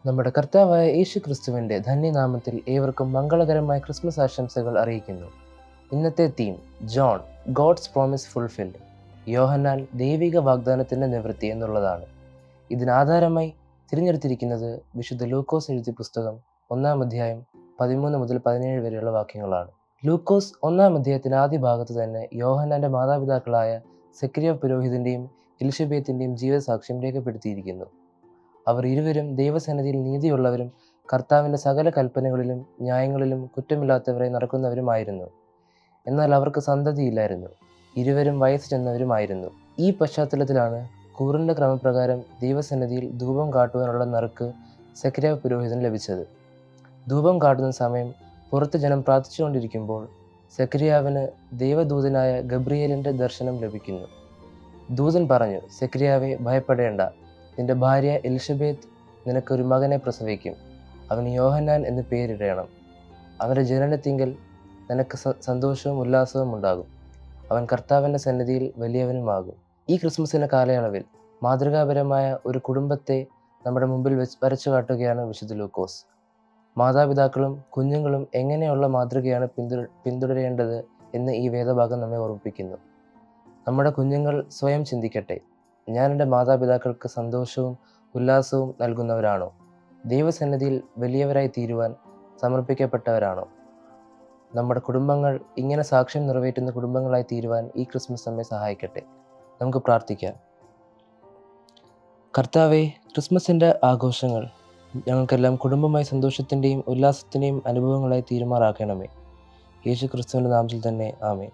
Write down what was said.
നമ്മുടെ കർത്താവായ യേശു ക്രിസ്തുവിൻ്റെ ധന്യനാമത്തിൽ ഏവർക്കും മംഗളകരമായ ക്രിസ്മസ് ആശംസകൾ അറിയിക്കുന്നു. ഇന്നത്തെ theme John God's promise fulfilled, Yohannan ദൈവിക വാഗ്ദാനത്തിൻ്റെ നിവൃത്തി എന്നുള്ളതാണ്. ഇതിനാധാരമായി തിരഞ്ഞെടുത്തിരിക്കുന്നത് വിശുദ്ധ ലൂക്കോസ് എഴുതിയ പുസ്തകം 1-ാം അധ്യായം 13 മുതൽ 17 വരെയുള്ള വാക്യങ്ങളാണ്. ലൂക്കോസ് 1-ാം അധ്യായത്തിൻ്റെ ആദ്യ ഭാഗത്ത് തന്നെ യോഹന്നാൻ്റെ മാതാപിതാക്കളായ സെക്കരിയാവ് പുരോഹിതൻ്റെയും എലിശബേത്തിൻ്റെയും ജീവിതസാക്ഷ്യം രേഖപ്പെടുത്തിയിരിക്കുന്നു. അവർ ഇരുവരും ദൈവസന്നിധിയിൽ നീതിയുള്ളവരും കർത്താവിൻ്റെ സകല കൽപ്പനകളിലും ന്യായങ്ങളിലും കുറ്റമില്ലാത്തവരായി നടക്കുന്നവരുമായിരുന്നു. എന്നാൽ അവർക്ക് സന്തതിയില്ലായിരുന്നു. ഇരുവരും വയസ്സ് ചെന്നവരുമായിരുന്നു. ഈ പശ്ചാത്തലത്തിലാണ് കൂറിൻ്റെ ക്രമപ്രകാരം ദൈവസന്നിധിയിൽ ധൂപം കാട്ടുവാനുള്ള നറുക്ക് സെക്കരിയാവ് പുരോഹിതന് ലഭിച്ചത്. ധൂപം കാട്ടുന്ന സമയം പുറത്ത് ജനം പ്രാർത്ഥിച്ചുകൊണ്ടിരിക്കുമ്പോൾ സെക്കരിയാവിന് ദൈവദൂതനായ ഗബ്രിയേലിൻ്റെ ദർശനം ലഭിക്കുന്നു. ദൂതൻ പറഞ്ഞു, സെക്കരിയാവെ, ഭയപ്പെടേണ്ട, നിന്റെ ഭാര്യ എലിശബേത്ത് നിനക്കൊരു മകനെ പ്രസവിക്കും. അവന് യോഹന്നാൻ എന്ന് പേരിടണം. അവൻ്റെ ജനനത്തിങ്കൽ നിനക്ക് സന്തോഷവും ഉല്ലാസവും ഉണ്ടാകും. അവൻ കർത്താവിൻ്റെ സന്നിധിയിൽ വലിയവനുമാകും. ഈ ക്രിസ്മസിൻ്റെ കാലയളവിൽ മാതൃകാപരമായ ഒരു കുടുംബത്തെ നമ്മുടെ മുമ്പിൽ വരച്ചു കാട്ടുകയാണ് വിശുദ്ധ ലൂക്കോസ്. മാതാപിതാക്കളും കുഞ്ഞുങ്ങളും എങ്ങനെയുള്ള മാതൃകയാണ് പിന്തുടരേണ്ടത് എന്ന് ഈ വേദഭാഗം നമ്മെ ഓർമ്മിപ്പിക്കുന്നു. നമ്മുടെ കുഞ്ഞുങ്ങൾ സ്വയം ചിന്തിക്കട്ടെ, ഞാൻ എൻ്റെ മാതാപിതാക്കൾക്ക് സന്തോഷവും ഉല്ലാസവും നൽകുന്നവരാണോ? ദൈവസന്നിധിയിൽ വലിയവരായി തീരുവാൻ സമർപ്പിക്കപ്പെട്ടവരാണോ? നമ്മുടെ കുടുംബങ്ങൾ ഇങ്ങനെ സാക്ഷ്യം നിറവേറ്റുന്ന കുടുംബങ്ങളായി തീരുവാൻ ഈ ക്രിസ്മസ് നമ്മെ സഹായിക്കട്ടെ. നമുക്ക് പ്രാർത്ഥിക്കാം. കർത്താവേ, ക്രിസ്മസിൻ്റെ ആഘോഷങ്ങൾ ഞങ്ങൾക്കെല്ലാം കുടുംബമായി സന്തോഷത്തിൻ്റെയും ഉല്ലാസത്തിൻ്റെയും അനുഭവങ്ങളായി തീരുമാറാക്കണമേ. യേശു ക്രിസ്തുവിൻ്റെ നാമത്തിൽ തന്നെ, ആമേൻ.